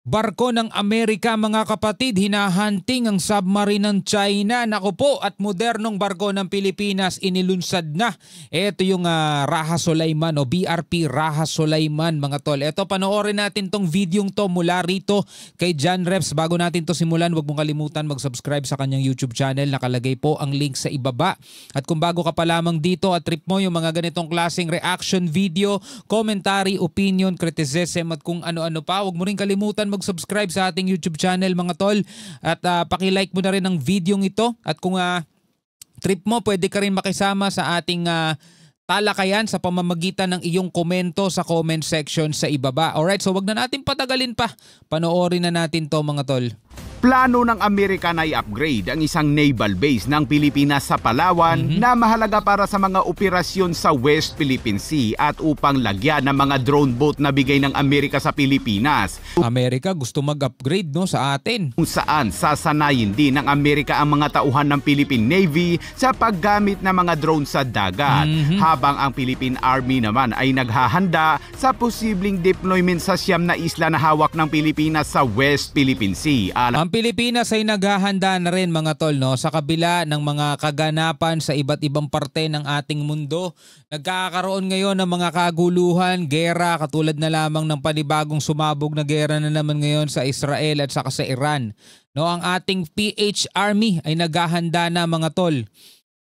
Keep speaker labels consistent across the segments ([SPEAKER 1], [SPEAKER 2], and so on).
[SPEAKER 1] Barko ng Amerika mga kapatid, hinahunting ang submarine ng China. Naku po, at modernong barko ng Pilipinas inilunsad na. Ito yung Raha Sulaiman o BRP Raha Sulaiman mga tol. Ito, panoorin natin tong videong to mula rito kay John Reps. Bago natin to simulan, huwag mong kalimutan mag-subscribe sa kanyang YouTube channel. Nakalagay po ang link sa ibaba. At kung bago ka pa lamang dito at trip mo yung mga ganitong klaseng reaction video, commentary, opinion, criticism at kung ano-ano pa, huwag mo rin kalimutan mag-subscribe sa ating YouTube channel mga tol at paki-like mo na rin ang video ito at kung trip mo pwede ka rin makisama sa ating talakayan sa pamamagitan ng iyong komento sa comment section sa ibaba. Alright, so wag na natin patagalin pa. Panoorin na natin to mga tol.
[SPEAKER 2] Plano ng Amerika na i-upgrade ang isang naval base ng Pilipinas sa Palawan na mahalaga para sa mga operasyon sa West Philippine Sea at upang lagyan ng mga drone boat na bigay ng Amerika sa Pilipinas.
[SPEAKER 1] Amerika gusto mag-upgrade no sa atin.
[SPEAKER 2] Kung saan sasanayin din ng Amerika ang mga tauhan ng Philippine Navy sa paggamit ng mga drone sa dagat. Habang ang Philippine Army naman ay naghahanda sa posibleng deployment sa siyam na isla na hawak ng Pilipinas sa West Philippine Sea.
[SPEAKER 1] Ang Pilipinas ay naghahanda na rin mga tol no sa kabila ng mga kaganapan sa iba't ibang parte ng ating mundo. Nagkakaroon ngayon ng mga kaguluhan, gera katulad na lamang ng panibagong sumabog na gera na naman ngayon sa Israel at saka sa Iran. No, ang ating PH Army ay naghahanda na mga tol.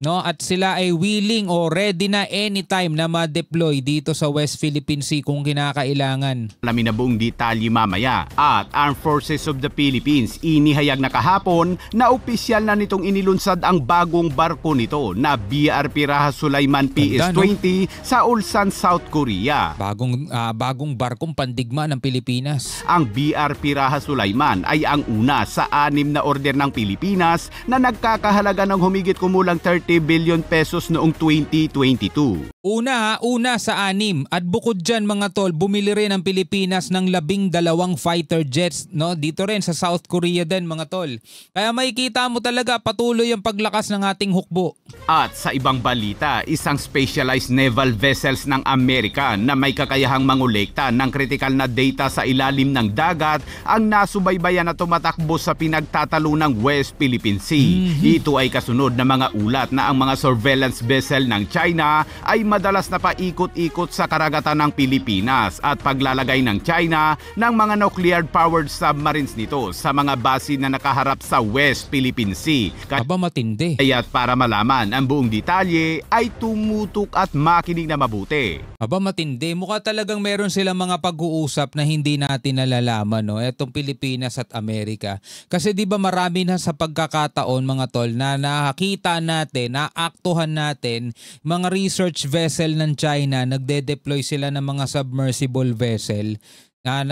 [SPEAKER 1] No, at sila ay willing o ready na anytime na ma-deploy dito sa West Philippine Sea kung kinakailangan.
[SPEAKER 2] Alamin na buong detalye mamaya. At Armed Forces of the Philippines inihayag na kahapon na opisyal na nitong inilunsad ang bagong barko nito na BRP Raha Sulaiman PS-20 sa Ulsan, South Korea.
[SPEAKER 1] Bagong barkong pandigma ng Pilipinas.
[SPEAKER 2] Ang BRP Raha Sulaiman ay ang una sa 6 na order ng Pilipinas na nagkakahalaga ng humigit kumulang 30 billion pesos noong 2022.
[SPEAKER 1] Una sa 6 at bukod dyan mga tol, bumili rin ang Pilipinas ng 12 fighter jets no dito rin sa South Korea din mga tol. Kaya makikita mo talaga patuloy ang paglakas ng ating hukbo.
[SPEAKER 2] At sa ibang balita, isang specialized naval vessels ng Amerika na may kakayahang mangolekta ng critical na data sa ilalim ng dagat ang nasubaybayan na tumatakbo sa pinagtatalo ng West Philippine Sea. Ito ay kasunod na mga ulat na ang mga surveillance vessel ng China ay madalas na paikot-ikot sa karagatan ng Pilipinas at paglalagay ng China ng mga nuclear-powered submarines nito sa mga base na nakaharap sa West Philippine Sea.
[SPEAKER 1] Aba matindi.
[SPEAKER 2] Kaya't para malaman ang buong detalye ay tumutok at makinig na mabuti.
[SPEAKER 1] Aba matindi. Mukha talagang meron silang mga pag-uusap na hindi natin nalalaman no, etong Pilipinas at Amerika. Kasi di ba marami na sa pagkakataon mga tol na nakita natin, naaktuhan natin mga research vessel ng China, nagde-deploy sila ng mga submersible vessel na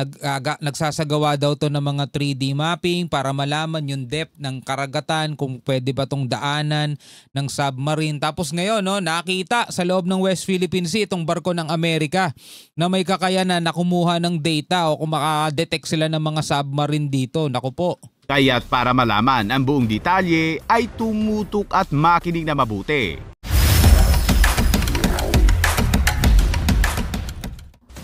[SPEAKER 1] nagsasagawa daw to ng mga 3D mapping para malaman yung depth ng karagatan, kung pwede ba tong daanan ng submarine. Tapos ngayon no, nakita sa loob ng West Philippine Sea itong barko ng Amerika na may kakayanan na kumuha ng data o kung makadetect sila ng mga submarine dito. Naku po.
[SPEAKER 2] Kaya't para malaman ang buong detalye ay tumutok at makinig na mabuti.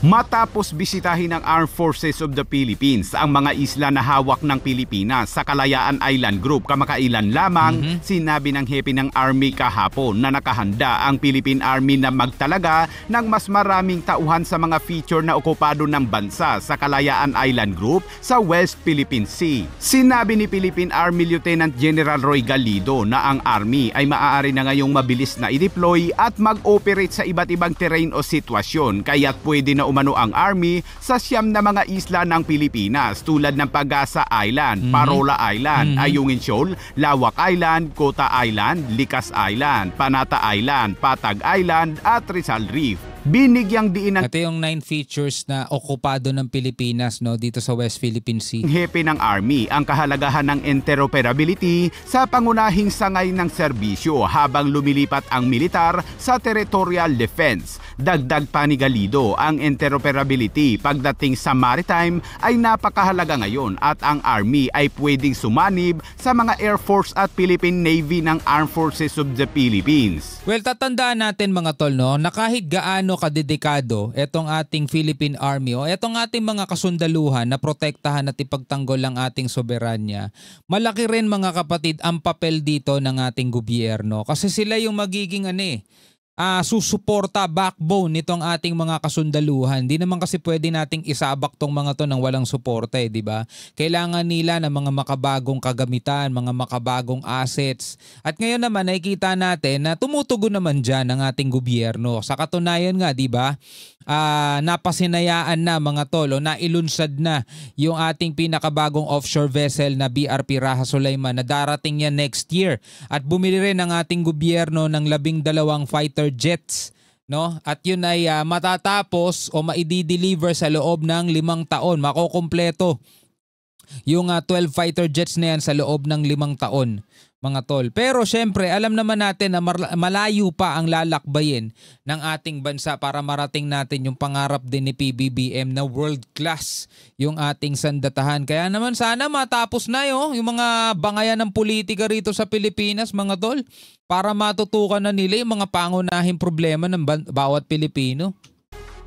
[SPEAKER 2] Matapos bisitahin ng Armed Forces of the Philippines ang mga isla na hawak ng Pilipinas sa Kalayaan Island Group kamakailan lamang, sinabi ng hepe ng Army kahapon na nakahanda ang Philippine Army na magtalaga ng mas maraming tauhan sa mga feature na okupado ng bansa sa Kalayaan Island Group sa West Philippine Sea. Sinabi ni Philippine Army Lieutenant General Roy Galido na ang Army ay maaari na ngayong mabilis na i-deploy at mag-operate sa iba't ibang terrain o sitwasyon, kaya't pwede na umano ang Army sa siyam na mga isla ng Pilipinas tulad ng Pag-asa Island, Parola Island, Ayungin Shoal, Lawak Island, Kota Island, Likas Island, Panata Island, Patag Island at Rizal Reef. Binigyang diin ng
[SPEAKER 1] ito yung 9 features na okupado ng Pilipinas no dito sa West Philippine Sea.
[SPEAKER 2] Hepe ng Army ang kahalagahan ng interoperability sa pangunahing sangay ng serbisyo habang lumilipat ang militar sa territorial defense. Dagdag pa ni Galido, ang interoperability pagdating sa maritime ay napakahalaga ngayon at ang Army ay pwedeng sumanib sa mga Air Force at Philippine Navy ng Armed Forces of the Philippines.
[SPEAKER 1] Well, tatandaan natin mga tol no, na kahit gaano gaano kadedikado etong ating Philippine Army o etong ating mga kasundaluhan na protektahan at ipagtanggol ang ating soberanya, malaki rin mga kapatid ang papel dito ng ating gobyerno kasi sila yung magiging susuporta, backbone nitong ating mga kasundaluhan. Di naman kasi pwede nating isabak tong mga to ng walang suporta di ba? Kailangan nila ng mga makabagong kagamitan, mga makabagong assets. At ngayon naman nakikita natin na tumutugon naman dyan ang ating gobyerno. Sa katunayan nga, di ba? Napasinayaan na mga tol o nailunsad na yung ating pinakabagong offshore vessel na BRP Raha Sulaiman na darating yan next year. At bumili rin ang ating gobyerno ng 12 fighter jets, no? At yun ay matatapos o maidi-deliver sa loob ng 5 taon. Makokompleto yung 12 fighter jets na yan sa loob ng 5 taon, mga tol. Pero syempre, alam naman natin na malayo pa ang lalakbayin ng ating bansa para marating natin yung pangarap din ni PBBM na world class yung ating sandatahan. Kaya naman sana matapos na yung mga bangayan ng politika rito sa Pilipinas, mga tol, para matutukan na nila yung mga pangunahing problema ng bawat Pilipino.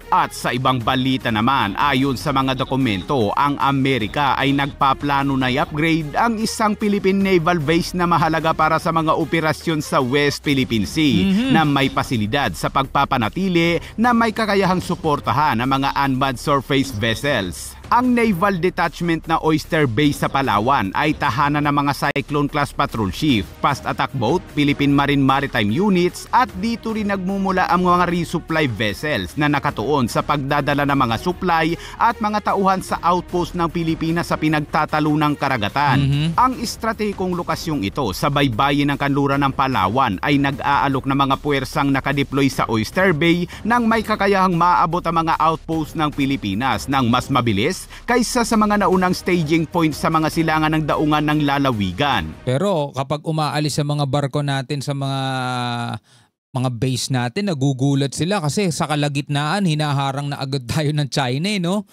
[SPEAKER 2] At sa ibang balita naman, ayon sa mga dokumento, ang Amerika ay nagpaplano na i-upgrade ang isang Philippine naval base na mahalaga para sa mga operasyon sa West Philippine Sea na may pasilidad sa pagpapanatili na may kakayahang suportahan ng mga unmanned surface vessels. Ang Naval Detachment na Oyster Base sa Palawan ay tahanan ng mga Cyclone-class patrol ship, fast attack boat, Philippine Marine Maritime Units at dito rin nagmumula ang mga resupply vessels na nakatuon sa pagdadala ng mga supply at mga tauhan sa outpost ng Pilipinas sa pinagtatalunang karagatan. Ang estratehikong lokasyong ito sa baybayin ng kanluran ng Palawan ay nag-aalok ng mga puwersang nakadeploy sa Oyster Bay nang may kakayahang maabot ang mga outpost ng Pilipinas ng mas mabilis kaysa sa mga naunang staging points sa mga silangan ng daungan ng lalawigan.
[SPEAKER 1] Pero kapag umaalis sa mga barko natin sa mga base natin, nagugulat sila kasi sa kalagitnaan hinaharang na agad tayo ng China, no?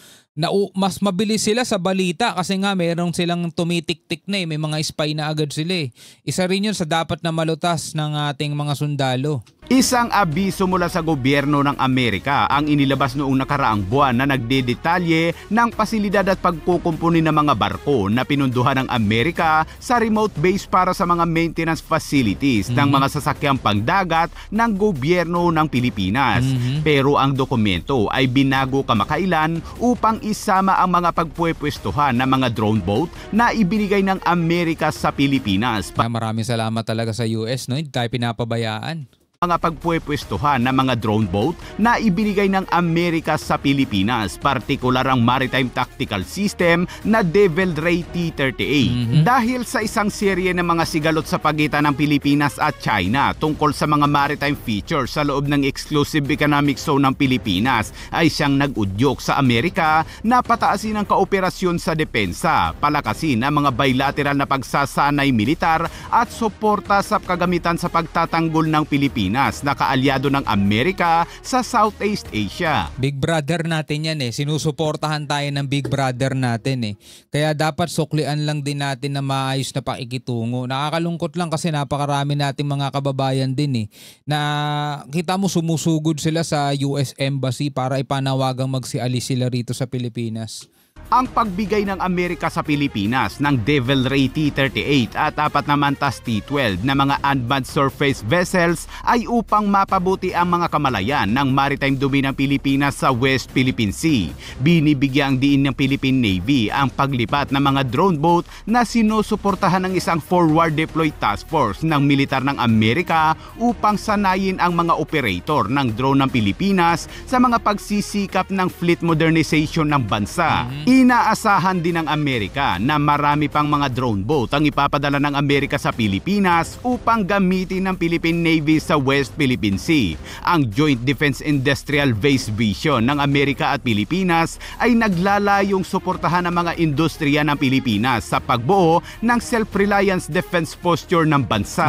[SPEAKER 1] Mas mabilis sila sa balita kasi nga mayroong silang tumitik-tik na may mga spy na agad sila. Isa rin yun sa dapat na malutas ng ating mga sundalo.
[SPEAKER 2] Isang abiso mula sa gobyerno ng Amerika ang inilabas noong nakaraang buwan na nagdedetalye ng pasilidad at pagkukumpuni ng mga barko na pinunduhan ng Amerika sa remote base para sa mga maintenance facilities ng mga sasakyang pangdagat ng gobyerno ng Pilipinas. Pero ang dokumento ay binago kamakailan upang isama ang mga pagpupwestuhan ng mga drone boat na ibinigay ng Amerika sa Pilipinas.
[SPEAKER 1] Maraming salamat talaga sa US, no? Hindi tayo pinapabayaan.
[SPEAKER 2] Mga pagpupwestuhan ng mga drone boat na ibinigay ng Amerika sa Pilipinas, partikular ang Maritime Tactical System na Devil Ray T-38. Dahil sa isang serye ng mga sigalot sa pagitan ng Pilipinas at China tungkol sa mga maritime features sa loob ng Exclusive Economic Zone ng Pilipinas ay siyang nag-udyok sa Amerika na pataasin ang kooperasyon sa depensa, palakasin ang mga bilateral na pagsasanay militar at suporta sa kagamitan sa pagtatanggol ng Pilipinas na kaalyado ng Amerika sa Southeast Asia.
[SPEAKER 1] Big brother natin yan sinusuportahan tayo ng big brother natin Kaya dapat suklian lang din natin na maayos na pakikitungo. Nakakalungkot lang kasi napakarami nating mga kababayan din na kita mo sumusugod sila sa US Embassy para ipanawagang magsialis sila rito sa Pilipinas.
[SPEAKER 2] Ang pagbigay ng Amerika sa Pilipinas ng Devil Ray T-38 at 4 na Mantas T-12 na mga unmanned surface vessels ay upang mapabuti ang mga kamalayan ng maritime domain ng Pilipinas sa West Philippine Sea. Binibigyang diin ng Philippine Navy ang paglipat ng mga drone boat na sinusuportahan ng isang forward deployed task force ng militar ng Amerika upang sanayin ang mga operator ng drone ng Pilipinas sa mga pagsisikap ng fleet modernization ng bansa. Inaasahan din ng Amerika na marami pang mga drone boat ang ipapadala ng Amerika sa Pilipinas upang gamitin ng Philippine Navy sa West Philippine Sea. Ang Joint Defense Industrial Base Vision ng Amerika at Pilipinas ay naglalayong suportahan ang mga industriya ng Pilipinas sa pagbuo ng self-reliance defense posture ng bansa.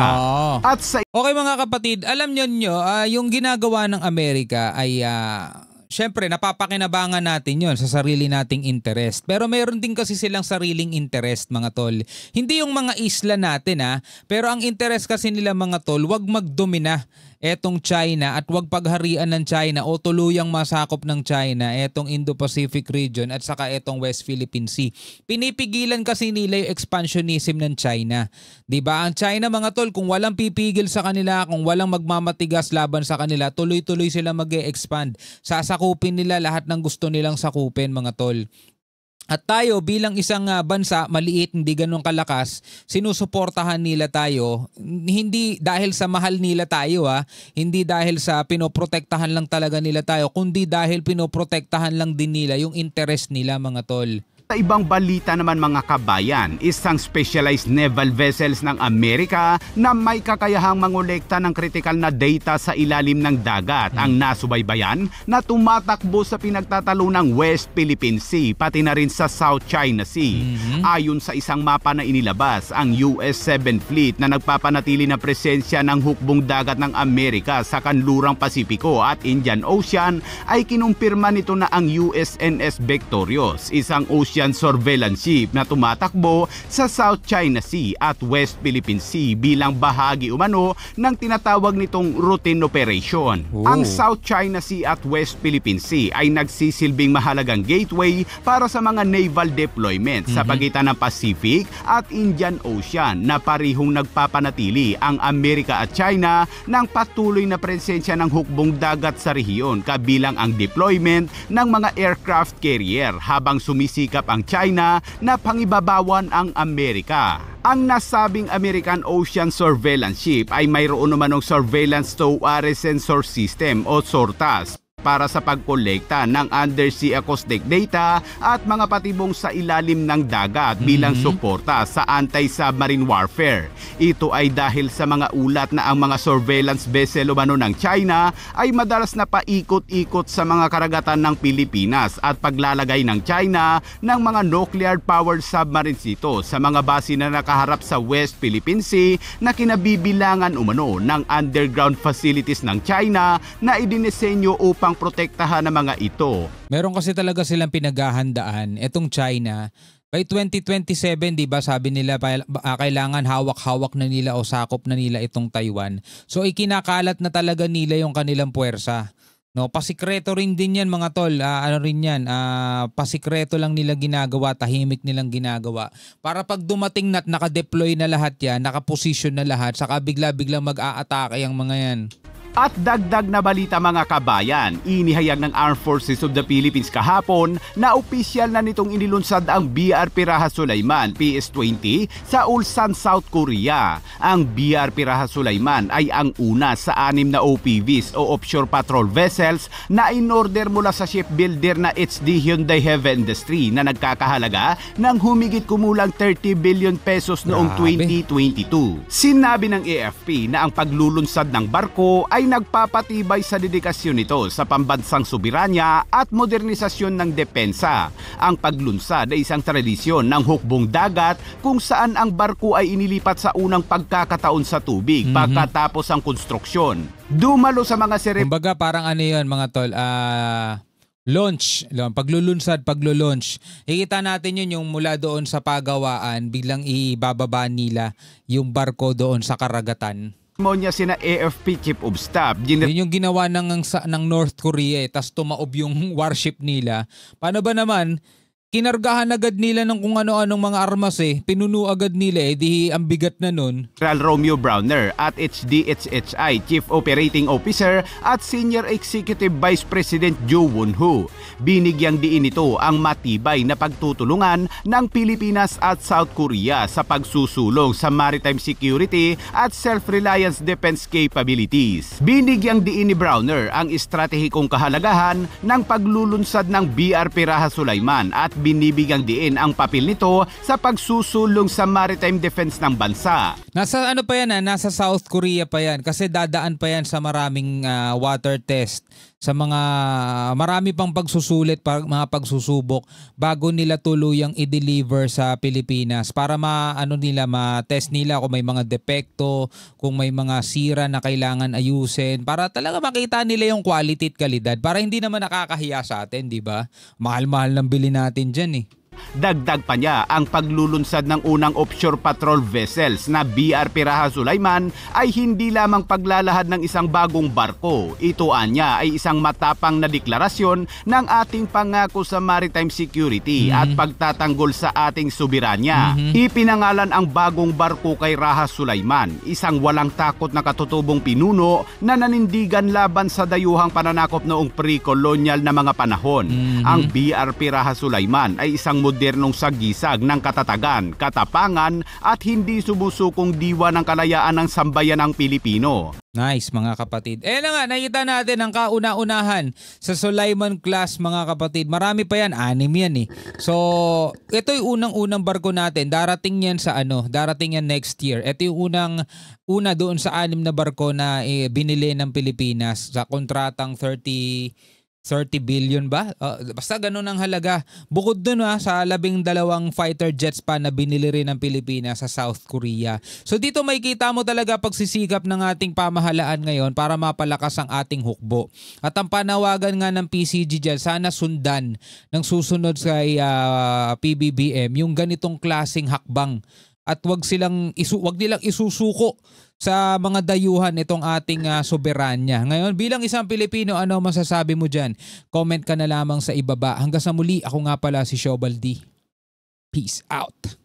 [SPEAKER 2] At sa
[SPEAKER 1] Okay mga kapatid, alam nyo yung ginagawa ng Amerika ay syempre, napapakinabangan natin yon sa sarili nating interest. Pero mayroon din kasi silang sariling interest, mga tol. Hindi yung mga isla natin pero ang interest kasi nila, mga tol, wag magdomina etong China at wag pagharian ng China o tuluyang masakop ng China etong Indo-Pacific region at saka etong West Philippine Sea. Pinipigilan kasi nila yung expansionism ng China. 'Di ba? Ang China mga tol, kung walang pipigil sa kanila, kung walang magmamatigas laban sa kanila, tuloy-tuloy sila mag-e-expand. Sasakupin nila lahat ng gusto nilang sakupin mga tol. At tayo bilang isang bansa, maliit, hindi ganun kalakas, sinusuportahan nila tayo, hindi dahil sa mahal nila tayo, hindi dahil sa pinoprotektahan lang talaga nila tayo, kundi dahil pinoprotektahan lang din nila yung interest nila mga tol.
[SPEAKER 2] Sa ibang balita naman mga kabayan, isang specialized naval vessels ng Amerika na may kakayahang mangolekta ng kritikal na data sa ilalim ng dagat ang nasubaybayan na tumatakbo sa pinagtatalo ng West Philippine Sea pati na rin sa South China Sea. Ayon sa isang mapa na inilabas, ang US 7 Fleet na nagpapanatili na presensya ng hukbong dagat ng Amerika sa kanlurang Pasipiko at Indian Ocean ay kinumpirma nito na ang USNS Victorious, isang ocean surveillance ship na tumatakbo sa South China Sea at West Philippine Sea bilang bahagi umano ng tinatawag nitong routine operation. Ang South China Sea at West Philippine Sea ay nagsisilbing mahalagang gateway para sa mga naval deployment sa pagitan ng Pacific at Indian Ocean na parihong nagpapanatili ang Amerika at China ng patuloy na presensya ng hukbong dagat sa rehiyon kabilang ang deployment ng mga aircraft carrier habang sumisikap ang China na pangibabawan ang Amerika. Ang nasabing American Ocean Surveillance Ship ay mayroon naman ng Surveillance Towage Sensor System o SORTAS para sa pagkolekta ng undersea acoustic data at mga patibong sa ilalim ng dagat bilang suporta sa anti-submarine warfare. Ito ay dahil sa mga ulat na ang mga surveillance vessel umano ng China ay madalas na paikot-ikot sa mga karagatan ng Pilipinas at paglalagay ng China ng mga nuclear-powered submarines ito sa mga base na nakaharap sa West Philippine Sea na kinabibilangan umano ng underground facilities ng China na idinisenyo upang protektahan ng mga ito.
[SPEAKER 1] Meron kasi talaga silang pinaghahandaan. Etong China, by 2027, di ba sabi nila kailangan hawak-hawak na nila o sakop na nila itong Taiwan. So ikinakalat na talaga nila yung kanilang puwersa. No, pasikreto rin din yan mga tol. Pasikreto lang nila ginagawa, tahimik nilang ginagawa. Para pag dumating na't naka-deploy na lahat yan, naka-position na lahat, saka bigla-biglang mag-a-atake ang mga yan.
[SPEAKER 2] At dagdag na balita mga kabayan, inihayag ng Armed Forces of the Philippines kahapon na opisyal na nitong inilunsad ang BRP Raha Sulaiman PS-20 sa Ulsan, South Korea. Ang BRP Raha Sulaiman ay ang una sa 6 na OPVs o Offshore Patrol Vessels na in-order mula sa shipbuilder na HD Hyundai Heavy Industry na nagkakahalaga ng humigit kumulang 30 billion pesos noong 2022. Sinabi ng AFP na ang paglulunsad ng barko ay nagpapatibay sa dedikasyon nito sa pambansang soberanya at modernisasyon ng depensa. Ang paglunsad ay isang tradisyon ng hukbong dagat kung saan ang barko ay inilipat sa unang pagkakataon sa tubig pagkatapos ang konstruksyon. Dumalo sa mga
[SPEAKER 1] kumbaga parang ano yun mga tol, launch, paglo-launch. Ikita natin yun yung mula doon sa pagawaan, biglang ibababa nila yung barko doon sa karagatan.
[SPEAKER 2] Niya sina AFP Chief of Staff.
[SPEAKER 1] Yun yung ginawa ng North Korea tas tumaob yung warship nila. Paano ba naman? Kinargahan agad nila ng kung ano-anong mga armas Pinuno agad nila di ang bigat na nun.
[SPEAKER 2] General Romeo Browner at HDHHI Chief Operating Officer at Senior Executive Vice President Jo Won-ho. Binigyang diin ito ang matibay na pagtutulungan ng Pilipinas at South Korea sa pagsusulong sa maritime security at self-reliance defense capabilities. Binigyang diin ni Browner ang estratehikong kahalagahan ng paglulunsad ng BRP Raha Sulaiman at binibigyang diin ang papel nito sa pagsusulong sa maritime defense ng bansa.
[SPEAKER 1] Nasa ano pa yan nasa South Korea pa yan kasi dadaan pa yan sa maraming water test, sa mga marami pang pagsusulit, mga pagsusubok bago nila tuluyang i-deliver sa Pilipinas para ma-test nila kung may mga depekto, kung may mga sira na kailangan ayusin para talaga makita nila yung quality at kalidad para hindi naman nakakahiya sa atin, di ba? Mahal-mahal ng bili natin dyan
[SPEAKER 2] Dagdag pa niya ang paglulunsad ng unang offshore patrol vessels na BRP Raha Sulaiman ay hindi lamang paglalahad ng isang bagong barko. Ito anya ay isang matapang na deklarasyon ng ating pangako sa maritime security at pagtatanggol sa ating soberanya. Ipinangalan ang bagong barko kay Raha Sulaiman, isang walang takot na katutubong pinuno na nanindigan laban sa dayuhang pananakop noong pre-colonial na mga panahon. Ang BRP Raha Sulaiman ay isang modernong sagisag ng katatagan, katapangan at hindi sumusukong diwa ng kalayaan ng sambayanang Pilipino.
[SPEAKER 1] Nice mga kapatid. Na nga, nakita natin ang kauna-unahan sa Sulaiman class mga kapatid. Marami pa yan, 6 yan eh. So, ito yung unang-unang barko natin. Darating yan sa darating yan next year. Ito yung una doon sa 6 na barko na binili ng Pilipinas sa kontratang 30 billion ba? Basta ganun ang halaga. Bukod dun sa 12 fighter jets pa na binili rin ng Pilipinas sa South Korea. So dito makikita mo talaga pagsisikap ng ating pamahalaan ngayon para mapalakas ang ating hukbo. At ang panawagan nga ng PCG dyan, sana sundan ng susunod sa PBBM yung ganitong klaseng hakbang. At wag nilang isusuko sa mga dayuhan itong ating soberanya. Ngayon, bilang isang Pilipino, ano masasabi mo dyan? Comment ka na lamang sa ibaba. Hanggang sa muli, ako nga pala si Shobal D. Peace out.